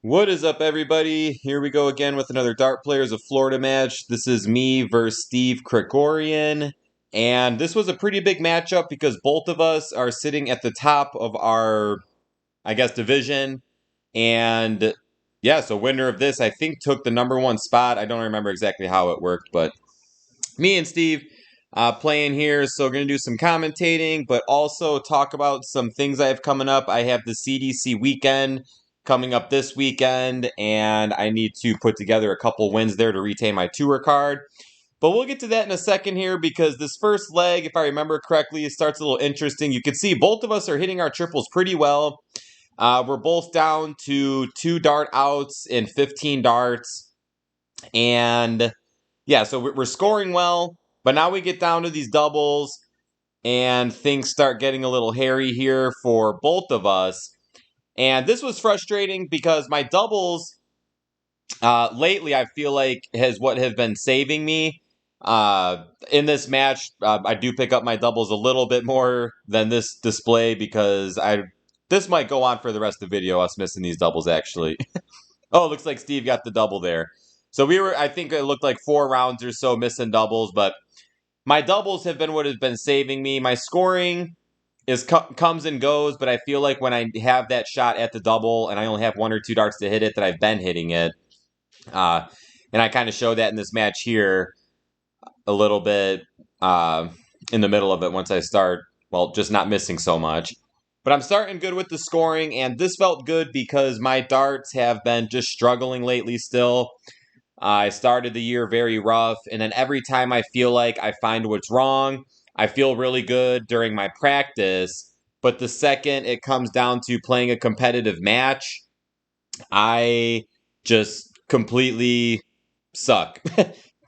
What is up, everybody? Here we go again with another Dart Players of Florida match. This is me versus Steve Krikorian. And this was a pretty big matchup because both of us are sitting at the top of our, division. And yeah, so winner of this, I think, took the #1 spot. I don't remember exactly how it worked, but me and Steve playing here. So we're going to do some commentating, but also talk about some things I have coming up. I have the CDC weekend coming up this weekend, and I need to put together a couple wins there to retain my tour card. But we'll get to that in a second here because this first leg, if I remember correctly, starts a little interesting. You can see both of us are hitting our triples pretty well. We're both down to 2 dart outs in 15 darts. And yeah, so we're scoring well. But now we get down to these doubles, and things start getting a little hairy here for both of us. And this was frustrating because my doubles lately, I feel like, has what have been saving me. In this match, I do pick up my doubles a little bit more than this display because this might go on for the rest of the video, us missing these doubles, actually. Oh, it looks like Steve got the double there. So I think it looked like 4 rounds or so missing doubles, but my doubles have been what has been saving me. My scoring comes and goes, but I feel like when I have that shot at the double and I only have 1 or 2 darts to hit it, that I've been hitting it. And I kind of show that in this match here a little bit in the middle of it once I start, just not missing so much. But I'm starting good with the scoring, and this felt good because my darts have been just struggling lately still. I started the year very rough, and then every time I feel like I find what's wrong, I feel really good during my practice. But the second it comes down to playing a competitive match, I just completely suck,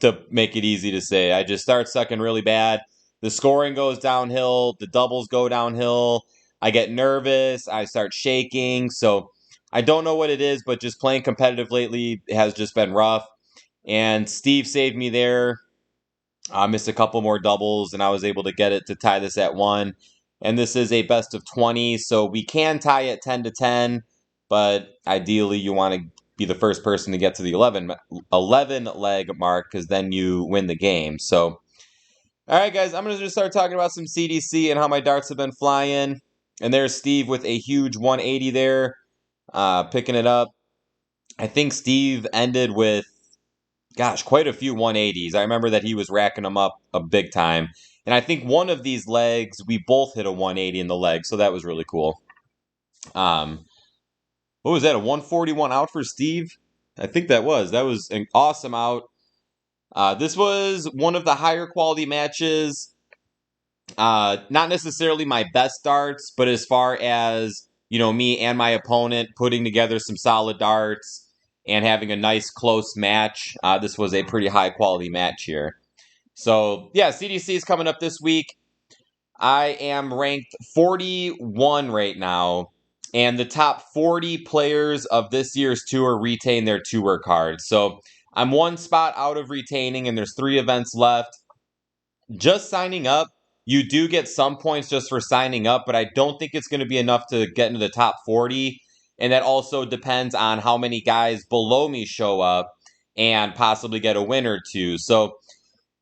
to make it easy to say. I just start sucking really bad. The scoring goes downhill, the doubles go downhill. I get nervous, I start shaking. So I don't know what it is, but just playing competitive lately has just been rough. And Steve saved me there. I missed a couple more doubles, and I was able to get it to tie this at 1. And this is a best of 20, so we can tie at 10-10, but ideally you want to be the first person to get to the 11 leg mark, because then you win the game. So, all right, guys, I'm going to just start talking about some CDC and how my darts have been flying. And there's Steve with a huge 180 there, picking it up. I think Steve ended with quite a few 180s. I remember that he was racking them up a big time. And I think one of these legs, we both hit a 180 in the leg, so that was really cool. What was that, a 141 out for Steve? I think that was an awesome out. This was one of the higher quality matches. Not necessarily my best darts, but as far as, me and my opponent putting together some solid darts and having a nice close match, this was a pretty high quality match here. So yeah, CDC is coming up this week. I am ranked 41 right now, and the top 40 players of this year's tour retain their tour cards. So I'm 1 spot out of retaining, and there's 3 events left. Just signing up, you do get some points just for signing up, but I don't think it's going to be enough to get into the top 40. And that also depends on how many guys below me show up and possibly get a win or 2. So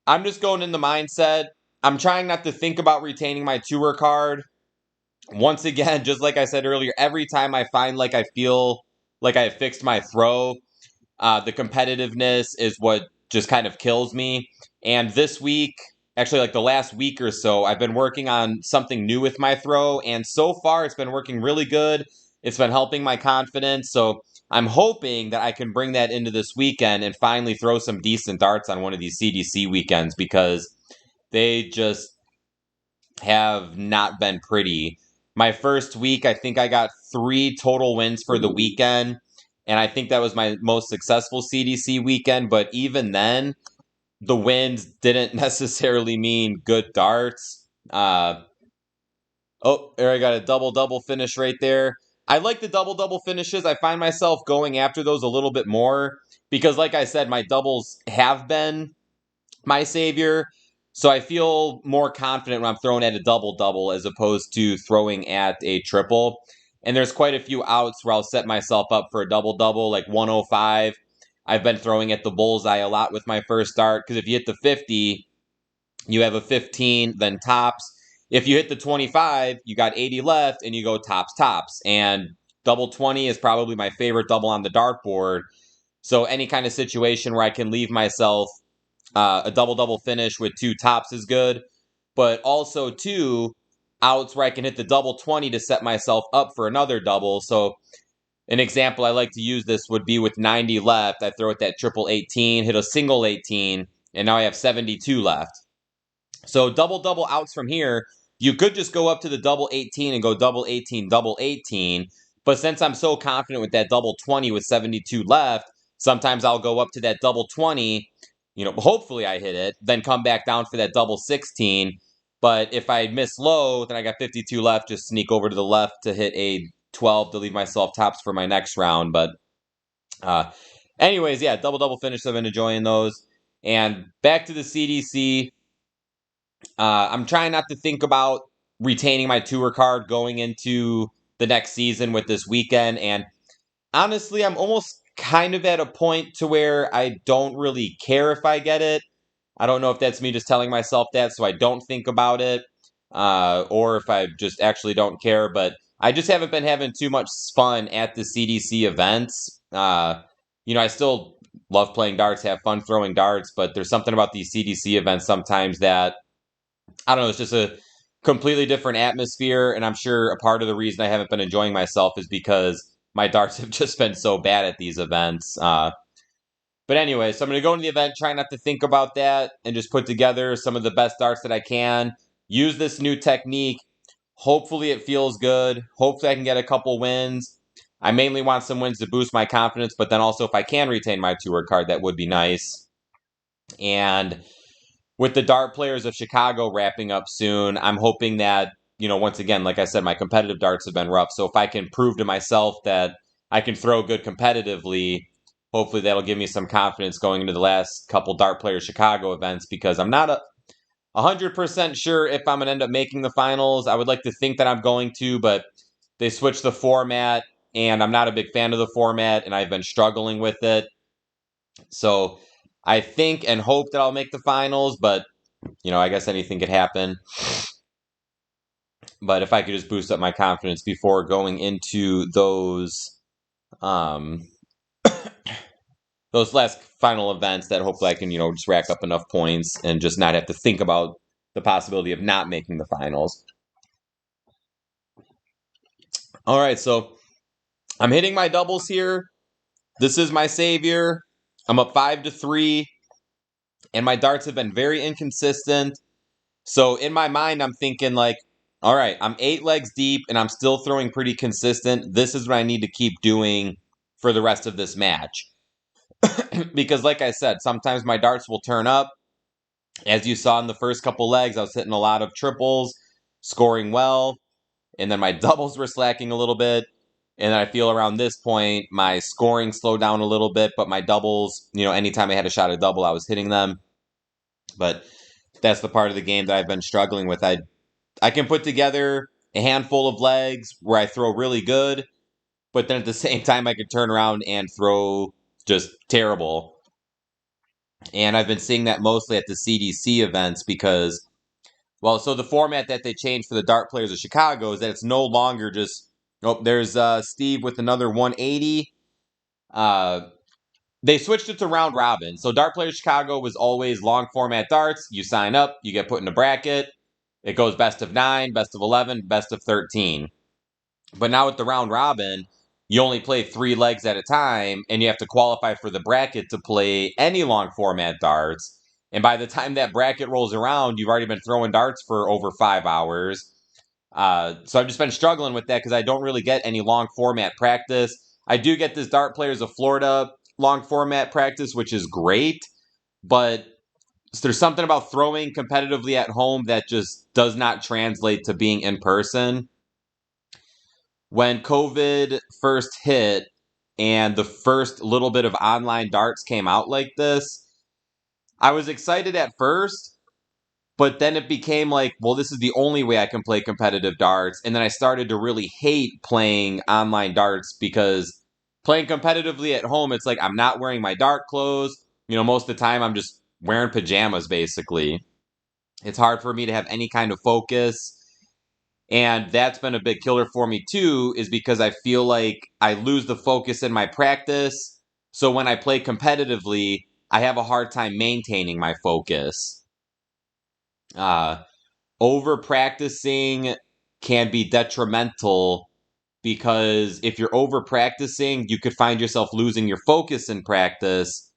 I'm just going in the mindset. I'm trying not to think about retaining my tour card. Once again, just like I said earlier, every time I find like I feel like I have fixed my throw, the competitiveness is what just kind of kills me. And this week, actually like the last week or so, I've been working on something new with my throw, and so far it's been working really good. It's been helping my confidence, so I'm hoping that I can bring that into this weekend and finally throw some decent darts on one of these CDC weekends, because they just have not been pretty. My first week, I think I got 3 total wins for the weekend, and I think that was my most successful CDC weekend, but even then, the wins didn't necessarily mean good darts. There I got a double-double finish right there. I like the double-double finishes. I find myself going after those a little bit more because, like I said, my doubles have been my savior. So I feel more confident when I'm throwing at a double-double as opposed to throwing at a triple. And there's quite a few outs where I'll set myself up for a double-double, like 105. I've been throwing at the Bullseye a lot with my first dart, because if you hit the 50, you have a 15, then tops. If you hit the 25, you got 80 left, and you go tops, tops. And double 20 is probably my favorite double on the dartboard. So any kind of situation where I can leave myself a double-double finish with 2 tops is good. But also, too, outs where I can hit the double 20 to set myself up for another double. So an example I like to use this would be with 90 left. I throw at that triple 18, hit a single 18, and now I have 72 left. So double outs from here, you could just go up to the double 18 and go double 18, double 18. But since I'm so confident with that double 20 with 72 left, sometimes I'll go up to that double 20, hopefully I hit it, then come back down for that double 16. But if I miss low, then I got 52 left, just sneak over to the left to hit a 12 to leave myself tops for my next round. But anyways, yeah, double finish. I've been enjoying those. And back to the CDC. I'm trying not to think about retaining my tour card going into the next season with this weekend. And honestly, I'm almost kind of at a point to where I don't really care if I get it. I don't know if that's me just telling myself that so I don't think about it, or if I just actually don't care. But I just haven't been having too much fun at the CDC events. I still love playing darts, have fun throwing darts, but there's something about these CDC events sometimes that, I don't know, it's just a completely different atmosphere, and I'm sure a part of the reason I haven't been enjoying myself is because my darts have just been so bad at these events. But anyway, so I'm going to go into the event, try not to think about that, and just put together some of the best darts that I can. Use this new technique. Hopefully it feels good. Hopefully I can get a couple wins. I mainly want some wins to boost my confidence, but then also if I can retain my tour card, that would be nice. And with the Dart Players of Chicago wrapping up soon, I'm hoping that, once again, like I said, my competitive darts have been rough. So if I can prove to myself that I can throw good competitively, hopefully that'll give me some confidence going into the last couple Dart Players Chicago events, because I'm not 100% sure if I'm going to end up making the finals. I would like to think that I'm going to, but they switched the format, and I'm not a big fan of the format, and I've been struggling with it. So I think and hope that I'll make the finals, but, I guess anything could happen. But if I could just boost up my confidence before going into those last final events, that hopefully I can, just rack up enough points and just not have to think about the possibility of not making the finals. All right, so I'm hitting my doubles here. This is my savior. I'm up 5-3, and my darts have been very inconsistent. So in my mind, I'm thinking like, all right, I'm 8 legs deep, and I'm still throwing pretty consistent. This is what I need to keep doing for the rest of this match. Because like I said, sometimes my darts will turn up. As you saw in the first couple legs, I was hitting a lot of triples, scoring well, and then my doubles were slacking a little bit. And then I feel around this point, my scoring slowed down a little bit, but my doubles, anytime I had a shot at double, I was hitting them. But that's the part of the game that I've been struggling with. I can put together a handful of legs where I throw really good, but then at the same time, I could turn around and throw just terrible. And I've been seeing that mostly at the CDC events because, so the format that they changed for the Dart Players of Chicago is that it's no longer just, there's Steve with another 180. They switched it to round robin. So Dart Players Chicago was always long format darts. You sign up, you get put in a bracket. It goes best of 9, best of 11, best of 13. But now with the round robin, you only play 3 legs at a time, and you have to qualify for the bracket to play any long format darts. And by the time that bracket rolls around, you've already been throwing darts for over 5 hours. So I've just been struggling with that because I don't really get any long format practice. I do get this Dart Players of Florida long format practice, which is great, but there's something about throwing competitively at home that just does not translate to being in person. When COVID first hit and the first little bit of online darts came out like this, I was excited at first, But then it became like, well, this is the only way I can play competitive darts. And then I started to really hate playing online darts because playing competitively at home, it's like I'm not wearing my dart clothes. Most of the time I'm just wearing pajamas, basically. It's hard for me to have any kind of focus. And that's been a big killer for me too, is because I feel like I lose the focus in my practice. So when I play competitively, I have a hard time maintaining my focus. Over practicing can be detrimental because if you're over practicing, you could find yourself losing your focus in practice.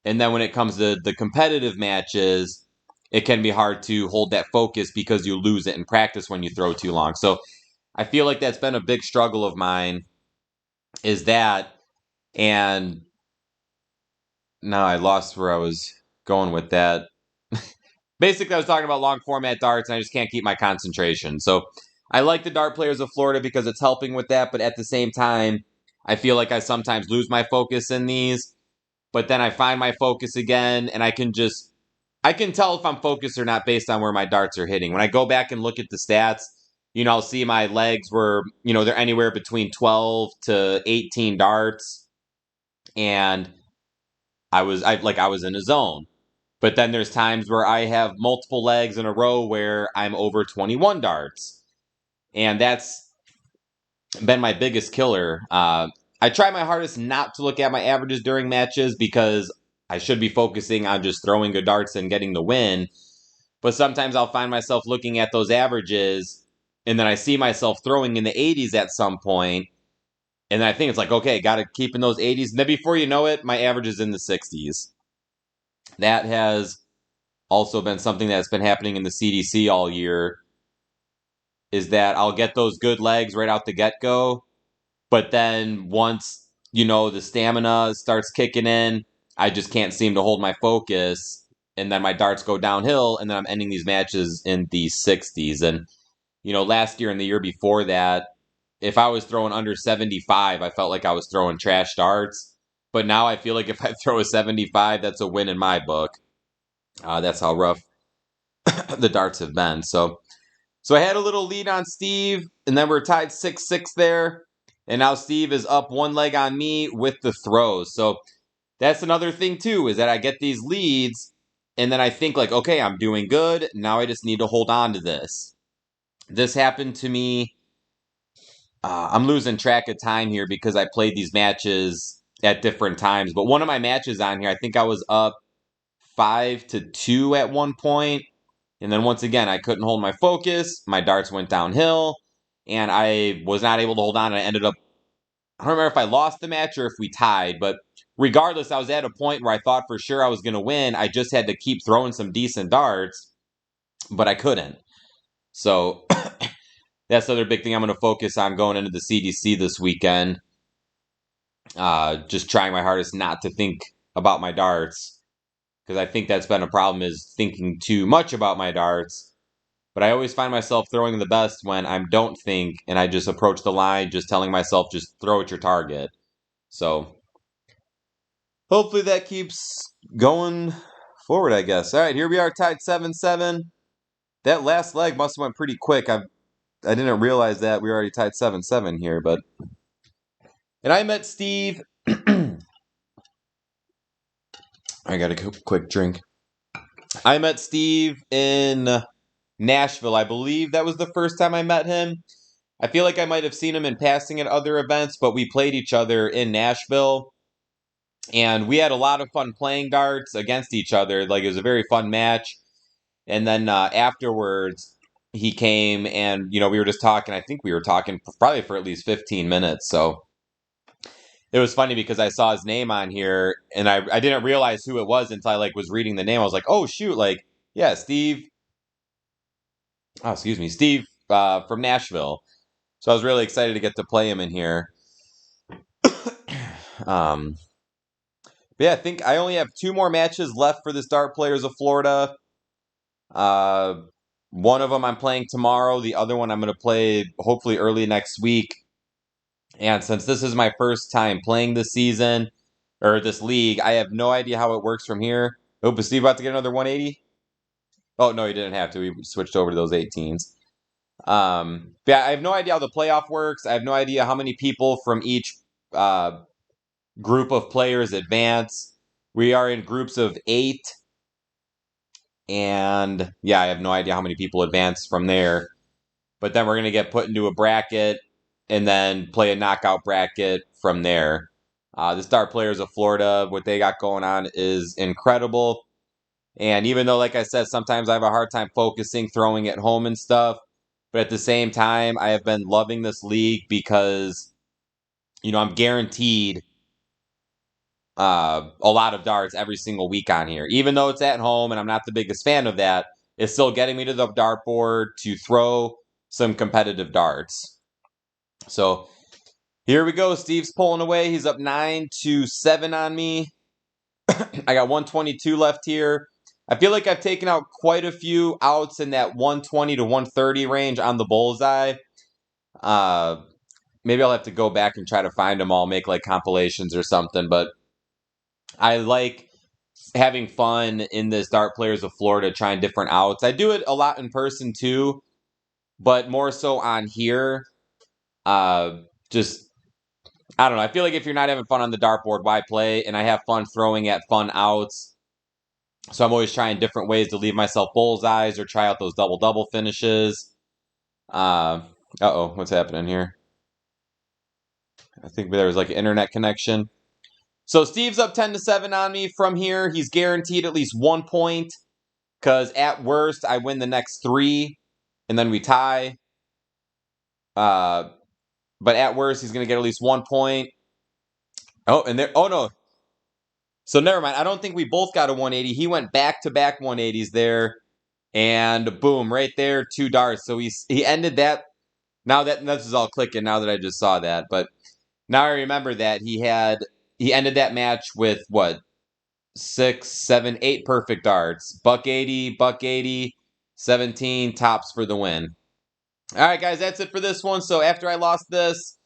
And then when it comes to the competitive matches, it can be hard to hold that focus because you lose it in practice when you throw too long. So I feel like that's been a big struggle of mine, is that. And now I lost where I was going with that. Basically, I was talking about long format darts, and I just can't keep my concentration. So I like the Dart Players of Florida because it's helping with that, but at the same time, I feel like I sometimes lose my focus in these, but then I find my focus again, and I can tell if I'm focused or not based on where my darts are hitting. When I go back and look at the stats, I'll see my legs were, they're anywhere between 12 to 18 darts, and I was in a zone. But then there's times where I have multiple legs in a row where I'm over 21 darts. And that's been my biggest killer. I try my hardest not to look at my averages during matches because I should be focusing on just throwing good darts and getting the win. But sometimes I'll find myself looking at those averages, and then I see myself throwing in the 80s at some point, and then I think it's like, okay, got to keep in those 80s. And then before you know it, my average is in the 60s. That has also been something that's been happening in the CDC all year, is that I'll get those good legs right out the get-go, but then once, the stamina starts kicking in, I just can't seem to hold my focus, and then my darts go downhill, and then I'm ending these matches in the 60s. And, last year and the year before that, if I was throwing under 75, I felt like I was throwing trash darts. But now I feel like if I throw a 75, that's a win in my book. That's how rough the darts have been. So I had a little lead on Steve, and then we're tied 6-6 there. And now Steve is up one leg on me with the throws. So that's another thing too, is that I get these leads, and then I think like, okay, I'm doing good. Now I just need to hold on to this. This happened to me. I'm losing track of time here because I played these matches at different times. But one of my matches on here, I think I was up 5-2 at one point. And then once again, I couldn't hold my focus. My darts went downhill, and I was not able to hold on. And I ended up, I don't remember if I lost the match or if we tied, but regardless, I was at a point where I thought for sure I was going to win. I just had to keep throwing some decent darts, but I couldn't. So that's the other big thing I'm going to focus on going into the CDC this weekend. Just trying my hardest not to think about my darts, because I think that's been a problem, is thinking too much about my darts. But I always find myself throwing the best when I don't think, and I just approach the line just telling myself, just throw at your target. So hopefully that keeps going forward, I guess. All right, here we are tied 7-7. That last leg must have went pretty quick. I didn't realize that we already tied 7-7 here, but... And I met Steve... I got a quick drink. I met Steve in Nashville. I believe that was the first time I met him. I feel like I might have seen him in passing at other events, but we played each other in Nashville. And we had a lot of fun playing darts against each other. Like, it was a very fun match. And then afterwards, he came and, we were just talking. I think we were talking probably for at least 15 minutes. So it was funny because I saw his name on here, and I didn't realize who it was until I was reading the name. I was like, oh shoot, yeah, Steve. Oh, excuse me, Steve from Nashville. So I was really excited to get to play him in here. But yeah, I think I only have 2 more matches left for this Dart Players of Florida. One of them I'm playing tomorrow. The other one I'm going to play hopefully early next week. And since this is my first time playing this season, or this league, I have no idea how it works from here. Oh, is Steve about to get another 180? Oh, no, he didn't have to. He switched over to those 18s. Yeah, I have no idea how the playoff works. I have no idea how many people from each group of players advance. We are in groups of 8. And yeah, I have no idea how many people advance from there. But then we're going to get put into a bracket and then play a knockout bracket from there. The Star Players of Florida, what they got going on is incredible. And even though, like I said, sometimes I have a hard time focusing, throwing at home and stuff, but at the same time, I have been loving this league because, I'm guaranteed a lot of darts every single week on here. Even though it's at home and I'm not the biggest fan of that, it's still getting me to the dartboard to throw some competitive darts. So here we go. Steve's pulling away. He's up 9-7 on me. I got 122 left here. I feel like I've taken out quite a few outs in that 120 to 130 range on the Bullseye. Maybe I'll have to go back and try to find them all, make like compilations or something. But I like having fun in this Dart Players of Florida, trying different outs. I do it a lot in person too, but more so on here. Just, I don't know. I feel like if you're not having fun on the dartboard, why play? And I have fun throwing at fun outs. So I'm always trying different ways to leave myself bullseyes or try out those double-double finishes. Uh-oh, what's happening here? I think there was like an internet connection. So Steve's up 10-7 on me from here. He's guaranteed at least 1 point. Because at worst, I win the next 3. And then we tie. But at worst, he's going to get at least 1 point. Oh, and there. Oh, no. So never mind. I don't think we both got a 180. He went back-to-back 180s there. And boom, right there, 2 darts. So he ended that. Now that this is all clicking now that I just saw that. But now I remember that he ended that match with what? 6, 7, 8 perfect darts. Buck 80, 17 tops for the win. All right, guys, that's it for this one. So after I lost this,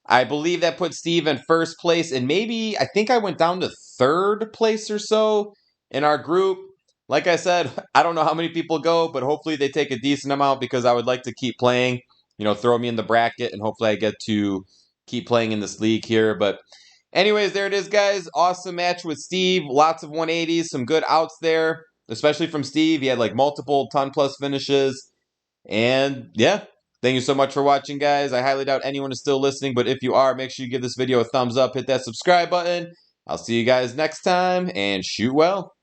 I believe that put Steve in first place, and maybe I think I went down to 3rd place or so in our group. Like I said, I don't know how many people go, but hopefully they take a decent amount because I would like to keep playing. Throw me in the bracket, and hopefully I get to keep playing in this league here. But anyways, there it is, guys. Awesome match with Steve. Lots of 180s, some good outs there, especially from Steve. He had like multiple ton-plus finishes. And yeah, thank you so much for watching, guys. I highly doubt anyone is still listening, but if you are, make sure you give this video a thumbs up, hit that subscribe button. I'll see you guys next time, and shoot well.